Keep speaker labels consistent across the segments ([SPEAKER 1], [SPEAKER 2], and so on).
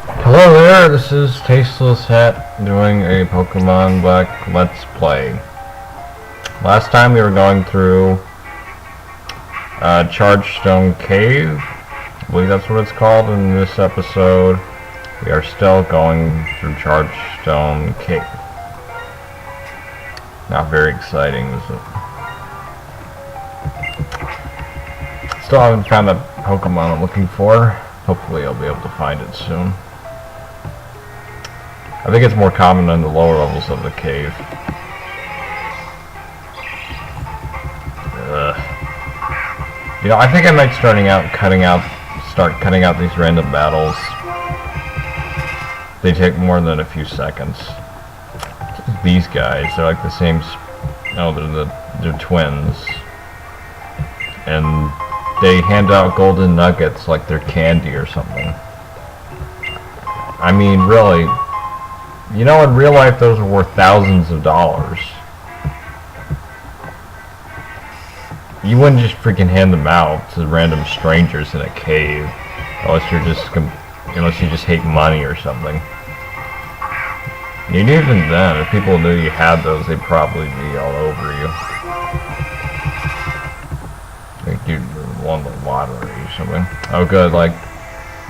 [SPEAKER 1] Hello there, this is Tasteless Hat doing a Pokemon Black Let's Play. Last time we were going through Chargestone Cave. I believe that's what it's called. In this episode, we are still going through Chargestone Cave. Not very exciting, is it? Still haven't found the Pokemon I'm looking for. Hopefully I'll be able to find it soon. I think it's more common in the lower levels of the cave. You know, I think I might start cutting out these random battles. They take more than a few seconds. These guys, they're like the same. They're twins, and they hand out golden nuggets like they're candy or something. I mean, really. You know, in real life, those are worth thousands of dollars. You wouldn't just freaking hand them out to random strangers in a cave, unless you just hate money or something. And even then, if people knew you had those, they'd probably be all over you. Like you won the lottery or something. Oh, good, like.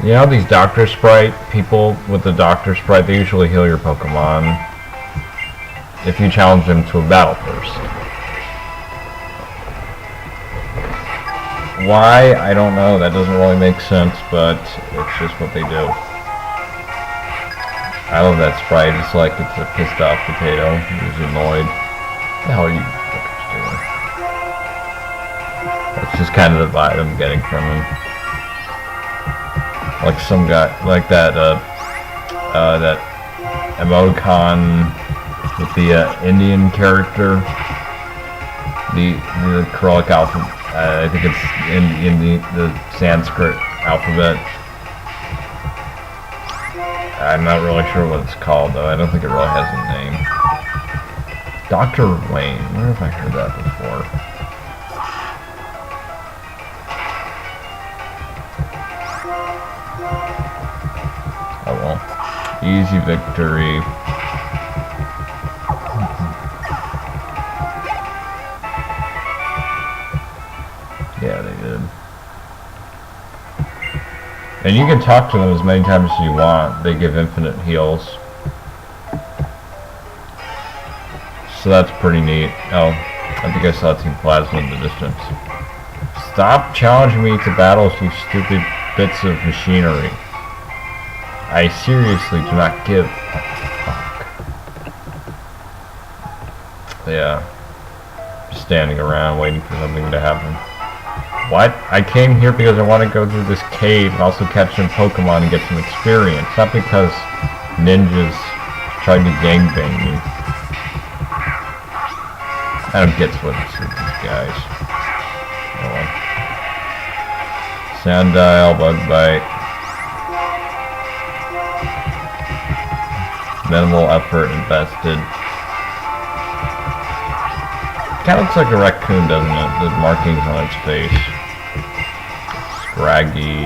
[SPEAKER 1] You know these Dr. Sprite people with the Dr. Sprite, they usually heal your Pokemon if you challenge them to a battle first. Why? I don't know. That doesn't really make sense, but it's just what they do. I love that Sprite. It's like it's a pissed off potato. He's annoyed. What the hell are you fuckers doing? That's just kind of the vibe I'm getting from him. Like some guy, like that emoticon with the Indian character, the Cyrillic alphabet. I think it's in the Sanskrit alphabet. I'm not really sure what it's called though. I don't think it really has a name. Dr. Wayne. Where have I heard that before? Oh well. Easy victory. Yeah, they did. And you can talk to them as many times as you want. They give infinite heals. So that's pretty neat. Oh, I think I saw Team Plasma in the distance. Stop challenging me to battles, you stupid bits of machinery. I seriously do not give a fuck. Yeah. Just standing around waiting for something to happen. What? I came here because I want to go through this cave and also catch some Pokemon and get some experience. Not because ninjas tried to gangbang me. I don't get what's with these guys. Oh well. Sandile, Bug-Bite. Minimal effort invested. Kind of looks like a raccoon, doesn't it? The markings on its face. Scraggy.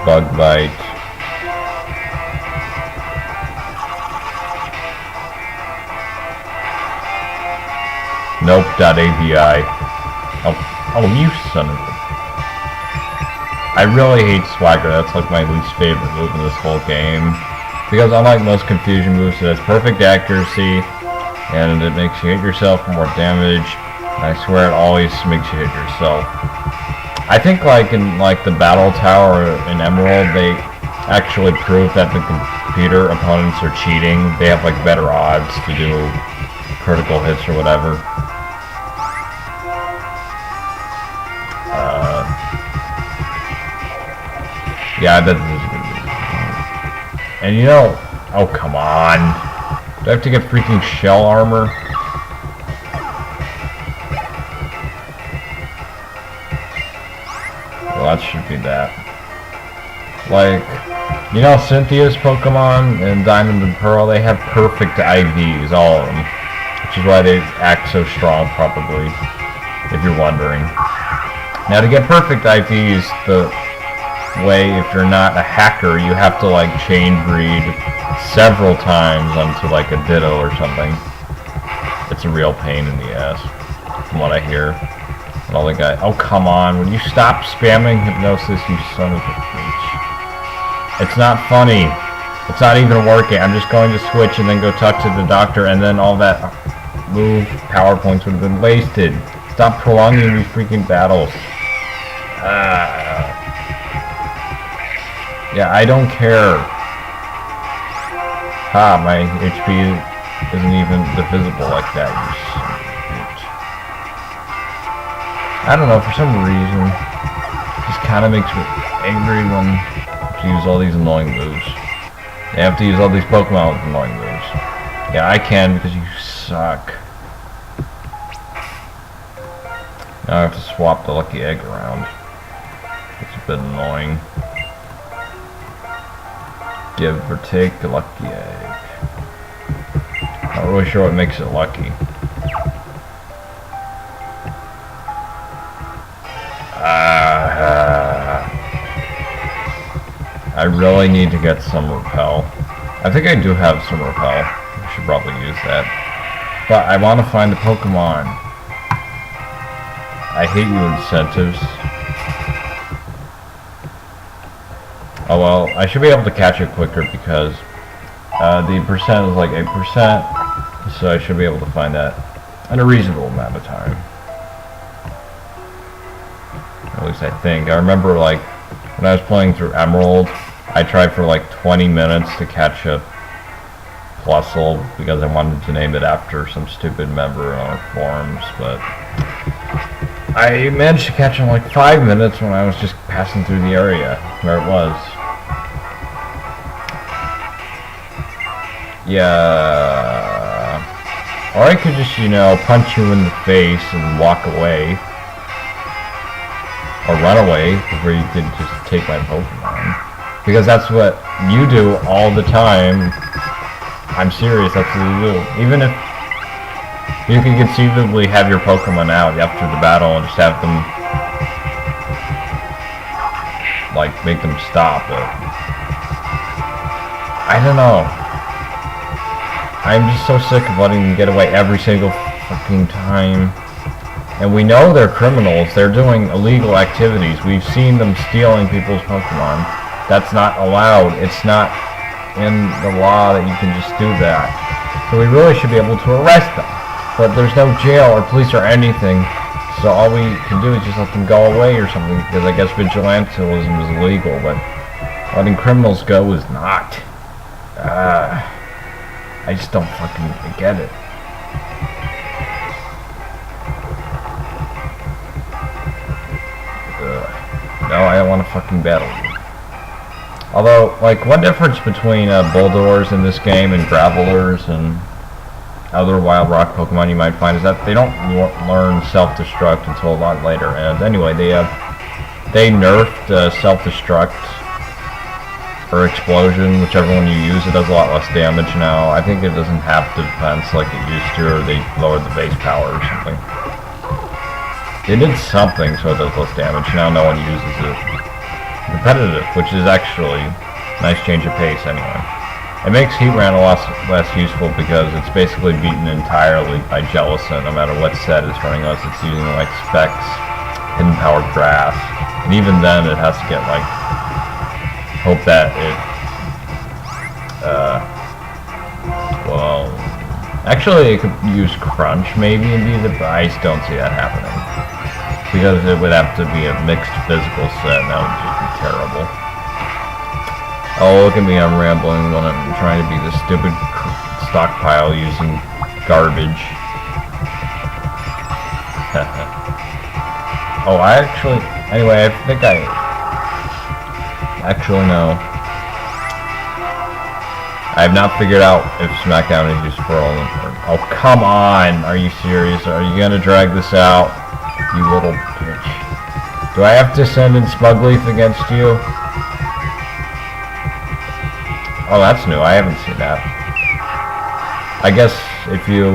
[SPEAKER 1] Bug-Bite. Nope.avi. Oh, you son of a... I really hate Swagger. That's like my least favorite move in this whole game. Because unlike most confusion moves, it has perfect accuracy, and it makes you hit yourself for more damage. And I swear it always makes you hit yourself. I think like in the Battle Tower in Emerald, they actually prove that the computer opponents are cheating. They have like better odds to do critical hits or whatever. Yeah, that is good. And you know, oh come on. Do I have to get freaking shell armor? Well, that should be that. Like, you know Cynthia's Pokemon in Diamond and Pearl, they have perfect IVs, all of them. Which is why they act so strong, probably, if you're wondering. Now to get perfect IVs, the way, if you're not a hacker, you have to like chain breed several times onto like a ditto or something. It's a real pain in the ass, from what I hear. And all the guys, oh come on, will you stop spamming hypnosis, you son of a bitch. It's not funny. It's not even working. I'm just going to switch and then go talk to the doctor, and then all that move PowerPoints would have been wasted. Stop prolonging these freaking battles. Yeah, I don't care. Ha, my HP isn't even divisible like that, you son of a bitch. I don't know, for some reason, it just kind of makes me angry when you use all these annoying moves. They have to use all these Pokemon with annoying moves. Yeah, I can because you suck. Now I have to swap the lucky egg around. It's a bit annoying. Give or take the lucky egg. Not really sure what makes it lucky. I really need to get some repel. I think I do have some repel. I should probably use that. But I want to find the Pokemon. I hate you incentives. Oh well, I should be able to catch it quicker because the percent is like 8%, so I should be able to find that in a reasonable amount of time. At least I think. I remember like when I was playing through Emerald, I tried for like 20 minutes to catch a Plusle because I wanted to name it after some stupid member on our forums, but I managed to catch it in like 5 minutes when I was just passing through the area where it was. Yeah. Or I could just, you know, punch you in the face and walk away. Or run away before you could just take my Pokemon. Because that's what you do all the time. I'm serious, that's what you do. Even if you can conceivably have your Pokemon out after the battle and just have them, like, make them stop, but I don't know. I'm just so sick of letting them get away every single fucking time. And we know they're criminals. They're doing illegal activities. We've seen them stealing people's Pokemon. That's not allowed. It's not in the law that you can just do that. So we really should be able to arrest them. But there's no jail or police or anything. So all we can do is just let them go away or something. Because I guess vigilantism is illegal. But letting criminals go is not. I just don't fucking get it. No, I don't want to fucking battle you. Although, like, one difference between Bulldors in this game and Gravelers and other Wild Rock Pokemon you might find is that they don't learn self-destruct until a lot later. And anyway, they nerfed self-destruct or explosion, whichever one you use. It does a lot less damage now. I think it doesn't have defense like it used to, or they lowered the base power or something. They did something so it does less damage. Now no one uses it. Competitive, which is actually a nice change of pace anyway. It makes Heatran a lot less useful because it's basically beaten entirely by Jellicent. No matter what set it's running on, it's using like Specs, Hidden Powered Grass, and even then it has to get like hope that it well, actually it could use Crunch maybe and beat it, but I just don't see that happening. Because it would have to be a mixed physical set, and that would just be terrible. Oh, look at me, I'm rambling when I'm trying to be this stupid stockpile using garbage. Oh, I actually... Anyway, I think I... Actually, no. I have not figured out if SmackDown is used for all of them. Oh, come on! Are you serious? Are you gonna drag this out? You little bitch. Do I have to send in Smugleaf against you? Oh, that's new. I haven't seen that. I guess if you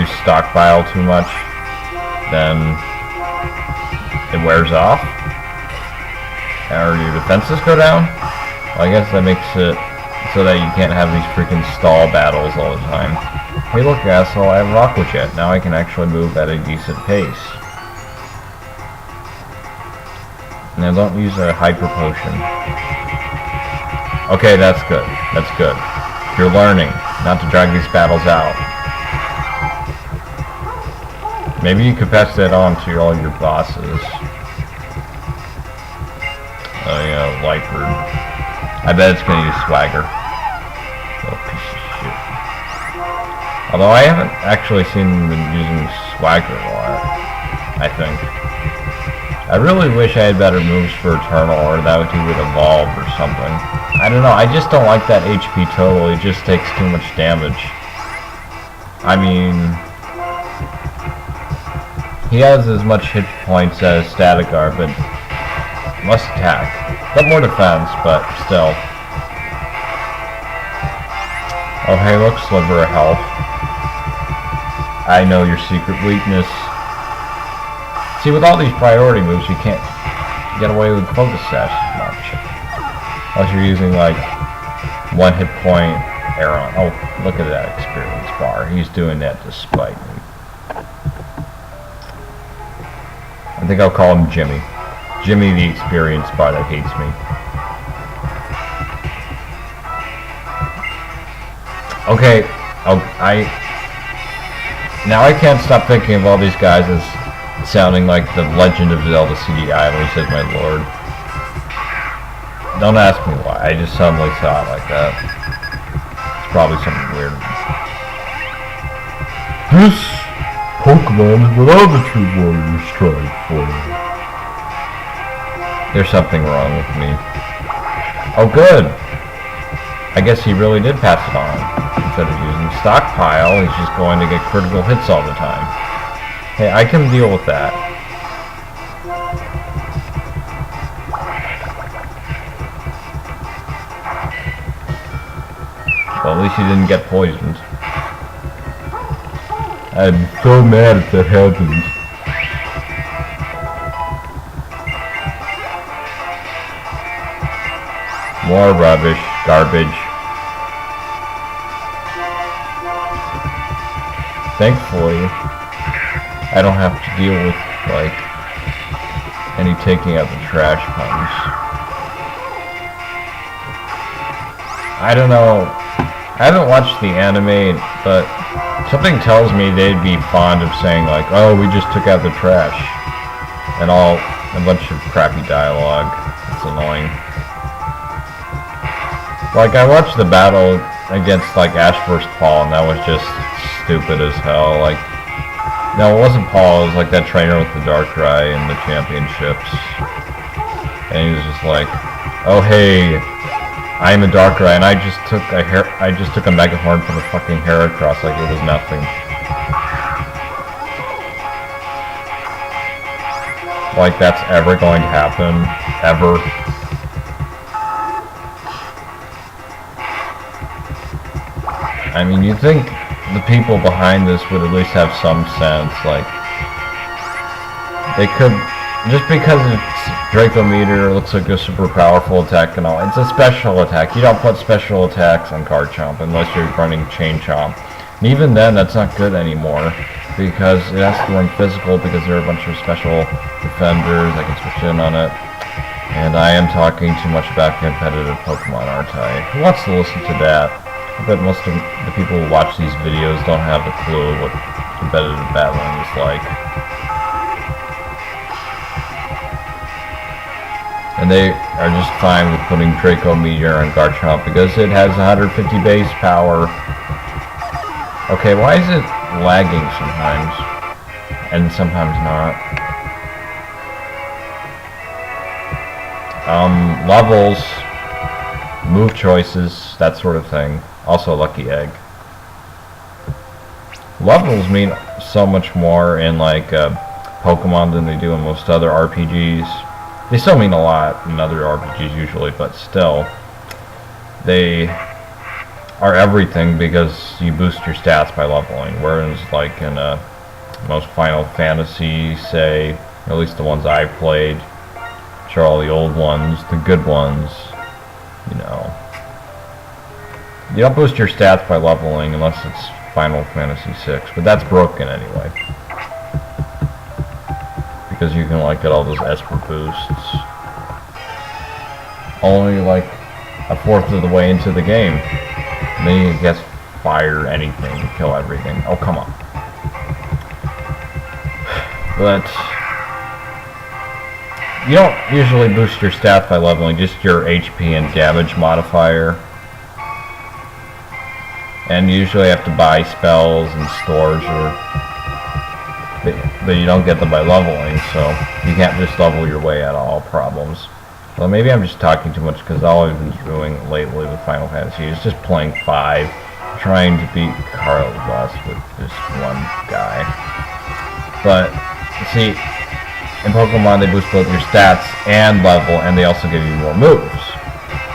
[SPEAKER 1] use stockpile too much, then it wears off? Or your defenses go down? Well, I guess that makes it so that you can't have these freaking stall battles all the time. Hey look, asshole, I have Rocket Jet. Now I can actually move at a decent pace. Now don't use a hyper potion. Okay, that's good. That's good. You're learning not to drag these battles out. Maybe you could pass that on to all your bosses. Oh yeah, Lightbird. I bet it's gonna use Swagger. Little piece of shit. Although I haven't actually seen him using Swagger a lot, I think. I really wish I had better moves for Eternal, or that he would evolve or something. I don't know, I just don't like that HP total, it just takes too much damage. I mean, he has as much hit points as Static Guard, but less attack. Got more defense, but still. Oh hey, look, Sliver of Health. I know your secret weakness. See, with all these priority moves, you can't get away with focus sash much. Unless you're using, like, one hit point Aeron. Oh, look at that experience bar. He's doing that to spite me. I think I'll call him Jimmy. Jimmy the experience bar that hates me. Okay, now I can't stop thinking of all these guys as sounding like the Legend of Zelda CDI when he says my lord. Don't ask me why, I just suddenly saw it like that. It's probably something weird. This Pokemon is what all the true warriors strive for. There's something wrong with me. Oh good! I guess he really did pass it on. Instead of using Stockpile, he's just going to get critical hits all the time. Hey, I can deal with that. Well, at least he didn't get poisoned. I'm so mad if that happened. More rubbish, garbage. Thankfully, I don't have to deal with, like, any taking out the trash puns. I don't know. I haven't watched the anime, but something tells me they'd be fond of saying, like, oh, we just took out the trash. And all, a bunch of crappy dialogue. It's annoying. Like, I watched the battle against, like, Ash vs. Paul, and that was just stupid as hell. Like, no, it wasn't Paul, it was like that trainer with the Darkrai in the championships. And he was just like, oh hey, I'm a Darkrai, and I just took a Mega Horn from the fucking Heracross like it was nothing. Like that's ever going to happen, ever. I mean, you'd think the people behind this would at least have some sense, like, they could, just because it's Draco Meteor, looks like a super powerful attack and all, it's a special attack. You don't put special attacks on Garchomp unless you're running Chain Chomp. And even then, that's not good anymore, because it has to run physical, because there are a bunch of special defenders that can switch in on it. And I am talking too much about competitive Pokemon, aren't I? Who wants to listen to that? I bet most of the people who watch these videos don't have a clue what competitive battling is like. And they are just fine with putting Draco Meteor on Garchomp because it has 150 base power. Okay, why is it lagging sometimes? And sometimes not. Levels, move choices, that sort of thing. Also Lucky Egg. Levels mean so much more in like Pokemon than they do in most other RPGs. They still mean a lot in other RPGs usually, but still they are everything because you boost your stats by leveling. Whereas like in most Final Fantasy, say, Or at least the ones I played. Which are all the old ones, the good ones. You know. You don't boost your stats by leveling unless it's Final Fantasy VI, but that's broken anyway. Because you can like get all those Esper boosts. Only like a fourth of the way into the game. And then you guess fire anything to kill everything. Oh, come on. But you don't usually boost your stats by leveling, just your HP and damage modifier. And you usually have to buy spells and stores, but you don't get them by leveling, so you can't just level your way out of all problems. Well, maybe I'm just talking too much because all I've been doing lately with Final Fantasy is just playing 5, trying to beat Carlos with just one guy. But, see, in Pokemon they boost both your stats and level, and they also give you more moves.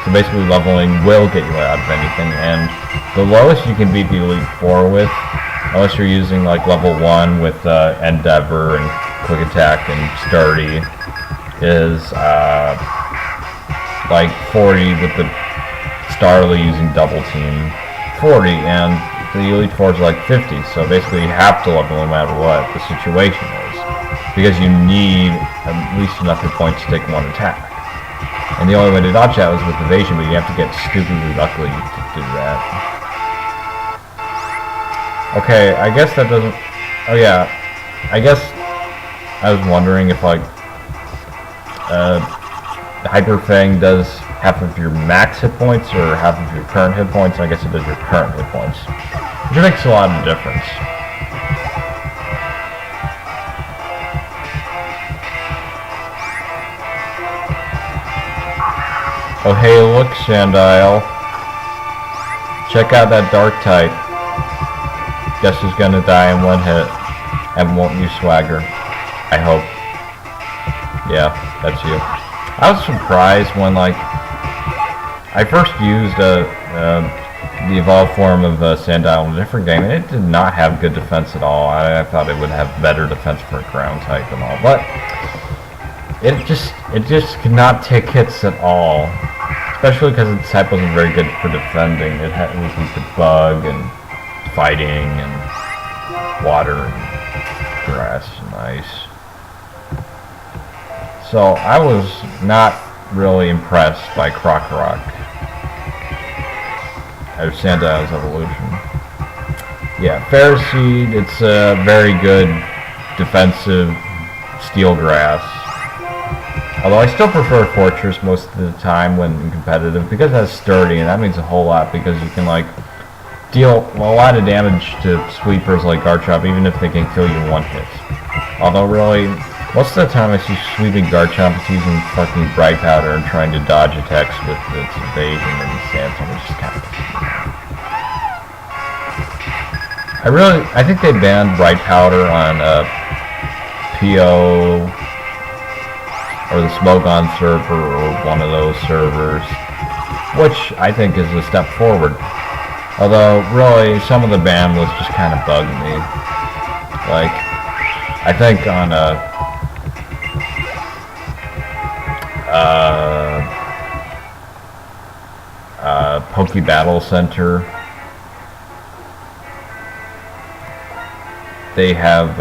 [SPEAKER 1] So basically leveling will get you out of anything, and the lowest you can beat the Elite Four with, unless you're using like level 1 with Endeavor and Quick Attack and Sturdy, is like 40 with the Starly using Double Team. 40, and the Elite Four is like 50, so basically you have to level no matter what the situation is. Because you need at least enough hit points to take one attack. And the only way to dodge that was with evasion, but you have to get stupidly lucky to do that. Okay, I guess that doesn't... Oh yeah, I guess I was wondering if like Hyper Fang does half of your max hit points or half of your current hit points. I guess it does your current hit points, which makes a lot of difference. Oh hey, look, Sandile. Check out that dark type. Guess who's gonna die in one hit and won't use swagger. I hope. Yeah, that's you. I was surprised when, like, I first used the evolved form of Sandile in a different game, and it did not have good defense at all. I thought it would have better defense for a ground type and all, but it just could not take hits at all. Especially because its type wasn't very good for defending. It was weak to bug and fighting and water and grass and ice. So I was not really impressed by Krokorok or Sandile's evolution. Yeah, Ferroseed, it's a very good defensive steel grass. Although I still prefer Fortress most of the time when in competitive, because it has Sturdy, and that means a whole lot because you can like deal a lot of damage to sweepers like Garchomp even if they can kill you in one hit. Although really, most of the time I see sweeping Garchomp is using fucking Bright Powder and trying to dodge attacks with its evasion and Sandstorm, which is kind of I think they banned Bright Powder on PO or the Smogon server, or one of those servers, which I think is a step forward. Although, really, some of the ban was just kind of bugging me. Like, I think on Poke Battle Center, they have,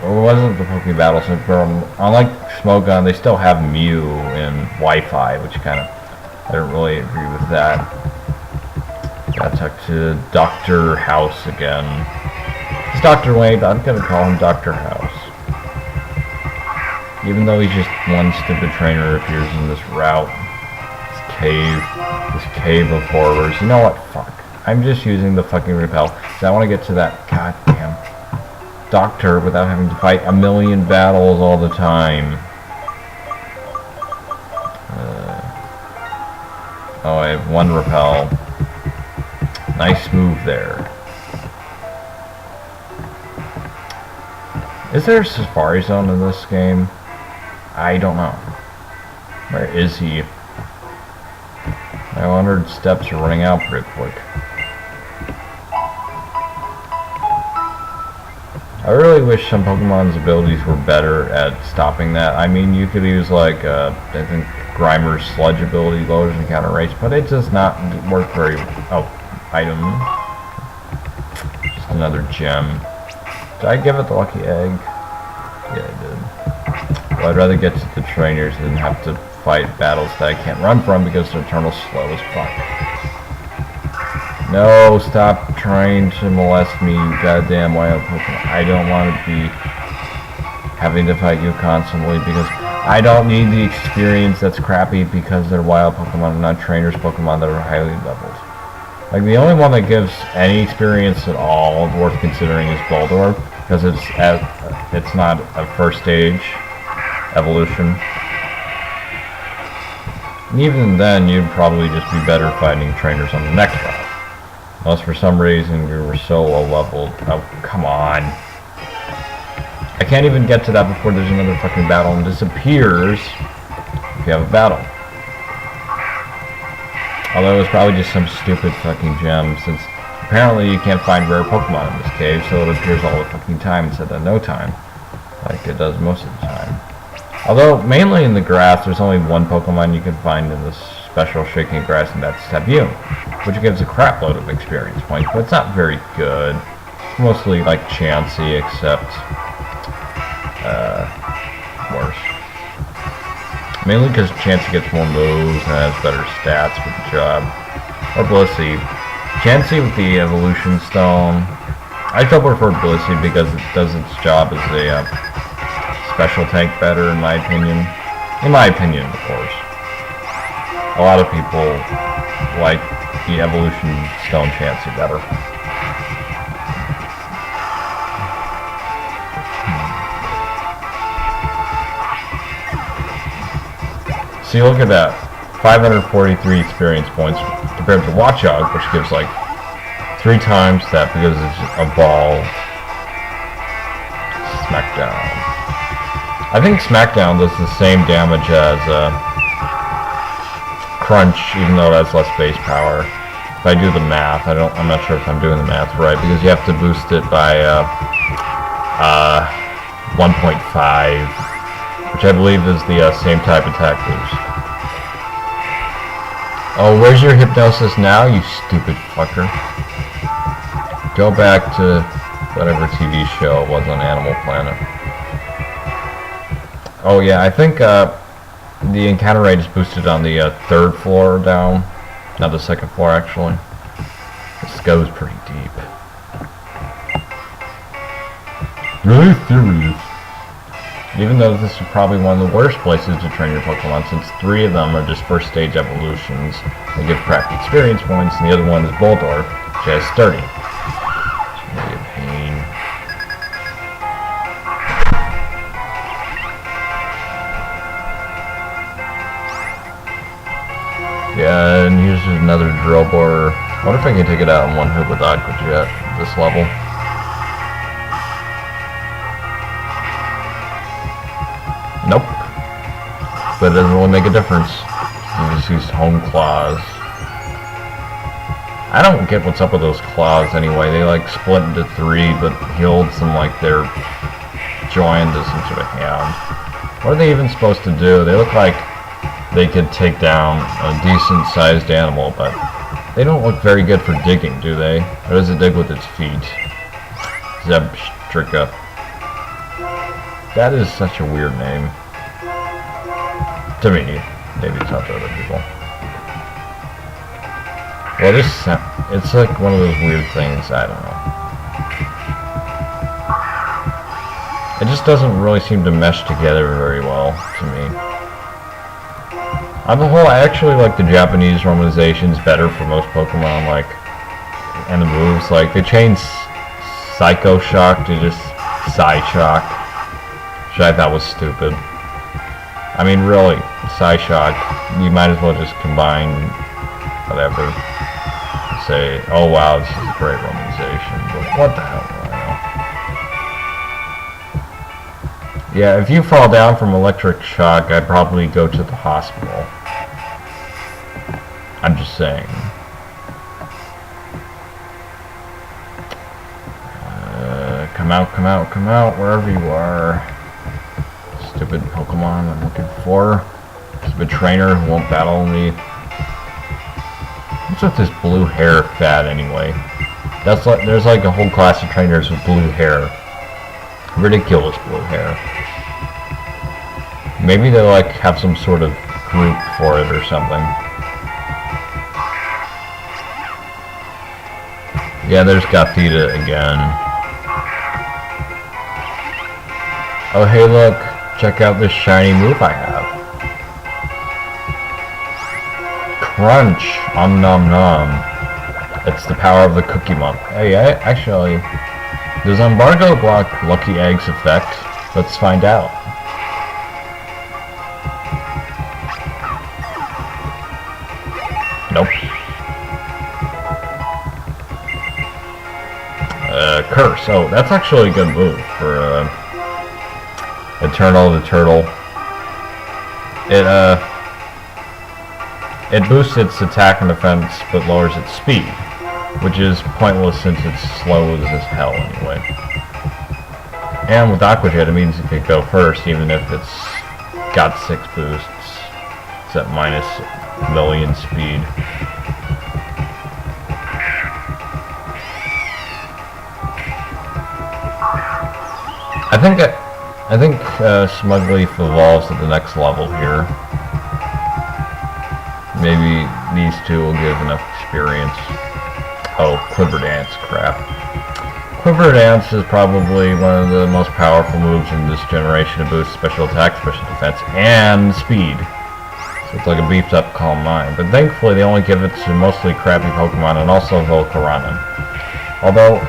[SPEAKER 1] or wasn't the Poke Battle Center, unlike Smogon, they still have Mew in Wi-Fi, which kind of, I don't really agree with that. Gotta talk to Dr. House again. It's Dr. Wayne, but I'm gonna call him Dr. House. Even though he's just one stupid trainer who appears in this route. This cave of horrors. You know what? Fuck. I'm just using the fucking repel, because I want to get to that goddamn doctor without having to fight a million battles all the time. Oh, I have one repel. Nice move there. Is there a Safari Zone in this game? I don't know. Where is he? My 100 steps are running out pretty quick. I really wish some Pokemon's abilities were better at stopping that. I mean, you could use like, I think Grimer's Sludge ability lowers encounter rates, but it does not work very, oh, item. Just another gem. Did I give it the lucky egg? Yeah, I did. Well, I'd rather get to the trainers than have to fight battles that I can't run from because they're eternal slow as fuck. No, stop trying to molest me, you goddamn wild Pokemon. I don't want to be having to fight you constantly because I don't need the experience that's crappy because they're wild Pokemon and not trainers Pokemon that are highly leveled. Like, the only one that gives any experience at all worth considering is Boldore, because it's not a first stage evolution. And even then, you'd probably just be better fighting trainers on the next route. Unless for some reason you were so low leveled. Oh, come on. I can't even get to that before there's another fucking battle and disappears if you have a battle. Although it was probably just some stupid fucking gem, since apparently you can't find rare Pokemon in this cave, so it appears all the fucking time instead of no time, like it does most of the time. Although, mainly in the grass, there's only one Pokemon you can find in this special shaking grass, and that's Tabume, which gives a crap load of experience points, but it's not very good. It's mostly like Chansey, except worse. Mainly because Chansey gets more moves and has better stats for the job. Or Blissey. Chansey with the Evolution Stone. I still prefer Blissey because it does its job as a special tank better, in my opinion. In my opinion, of course. A lot of people like the Evolution Stone Chansey better. See, look at that. 543 experience points compared to Watchog, which gives like 3 times that because it's evolved. Smackdown. I think Smackdown does the same damage as Crunch, even though it has less base power. If I do the math, I'm not sure if I'm doing the math right, because you have to boost it by 1.5, which I believe is the same type attack boost. Oh, where's your hypnosis now, you stupid fucker? Go back to whatever TV show it was on Animal Planet. Oh yeah, I think the encounter rate is boosted on the 3rd floor down, not the 2nd floor actually. This goes pretty deep. Really serious. Even though this is probably one of the worst places to train your Pokemon, since 3 of them are just first stage evolutions that give crappy experience points, and the other one is Boldore, which has 30. It's really a pain. Yeah, and here's another drill bore. I wonder if I can take it out in one hit with Aqua Jet at this level. Nope. But it doesn't really make a difference. You just use Home Claws. I don't get what's up with those claws anyway. They like split into 3, but he holds them like they're joined as some sort of hand. What are they even supposed to do? They look like they could take down a decent sized animal, but they don't look very good for digging, do they? Or does it dig with its feet? Zebstrika. That is such a weird name. To me. Maybe it's not to other people. Well, it's like one of those weird things, I don't know. It just doesn't really seem to mesh together very well to me. On the whole, I actually like the Japanese romanizations better for most Pokemon, like, and the moves. Like, they changed Psycho Shock to just Psyshock, which I thought was stupid. I mean, really, Psyshock, you might as well just combine whatever. Say, oh wow, this is a great romanization, but what the hell do I know? Yeah, if you fall down from electric shock, I'd probably go to the hospital. I'm just saying. Come out, come out, come out, wherever you are. Stupid Pokemon I'm looking for. Stupid trainer who won't battle me. What's with this blue hair fad anyway? That's like, there's like a whole class of trainers with blue hair. Ridiculous blue hair. Maybe they like have some sort of group for it or something. Yeah, there's Gothita again. Oh hey look, check out this shiny move I have. Crunch! Om nom nom. It's the power of the Cookie Monk. Hey, actually, does embargo block Lucky Egg's effect? Let's find out. Nope. Curse. Oh, that's actually a good move for Eternal the Turtle. It boosts its attack and defense, but lowers its speed, which is pointless since it's slow as hell anyway. And with Aqua Jet, it means it could go first, even if it's got 6 boosts. It's at minus million speed. I think Smugleaf evolves at the next level here. Maybe these two will give enough experience. Oh, Quiver Dance, crap. Quiver Dance is probably one of the most powerful moves in this generation to boost special attack, special defense, and speed. So it's like a beefed up Calm Mind. But thankfully they only give it to mostly crappy Pokemon and also Volcarona. Although,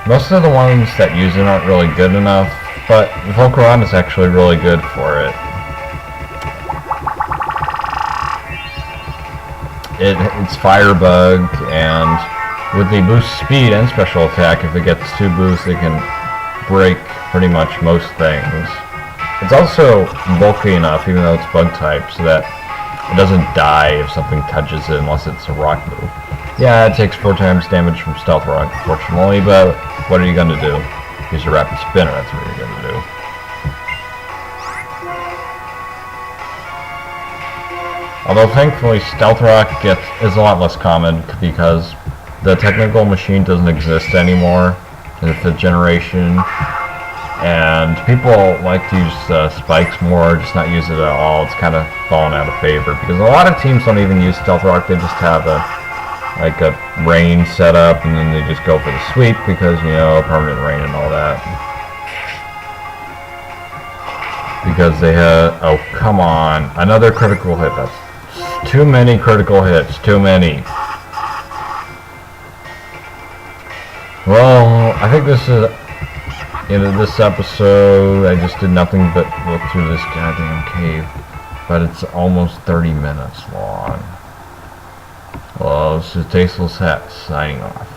[SPEAKER 1] most of the ones that use it aren't really good enough, but Volcarona is actually really good for it. It's Firebug, and with the boost speed and special attack, if it gets 2 boosts, it can break pretty much most things. It's also bulky enough, even though it's bug type, so that it doesn't die if something touches it unless it's a rock move. Yeah, it takes 4 times damage from Stealth Rock, unfortunately, but what are you going to do? Use a Rapid Spinner, that's what you're going to do. Although thankfully Stealth Rock is a lot less common because the technical machine doesn't exist anymore in the 5th generation, and people like to use spikes more, just not use it at all. It's kind of fallen out of favor because a lot of teams don't even use Stealth Rock. They just have a rain set up and then they just go for the sweep because, you know, permanent rain and all that. Because they have, oh come on, another critical hit. That's too many critical hits, too many. Well, I think this is end of this episode. I just did nothing but look through this goddamn cave, but it's almost 30 minutes long. Well, this is Tasteless Hat signing off.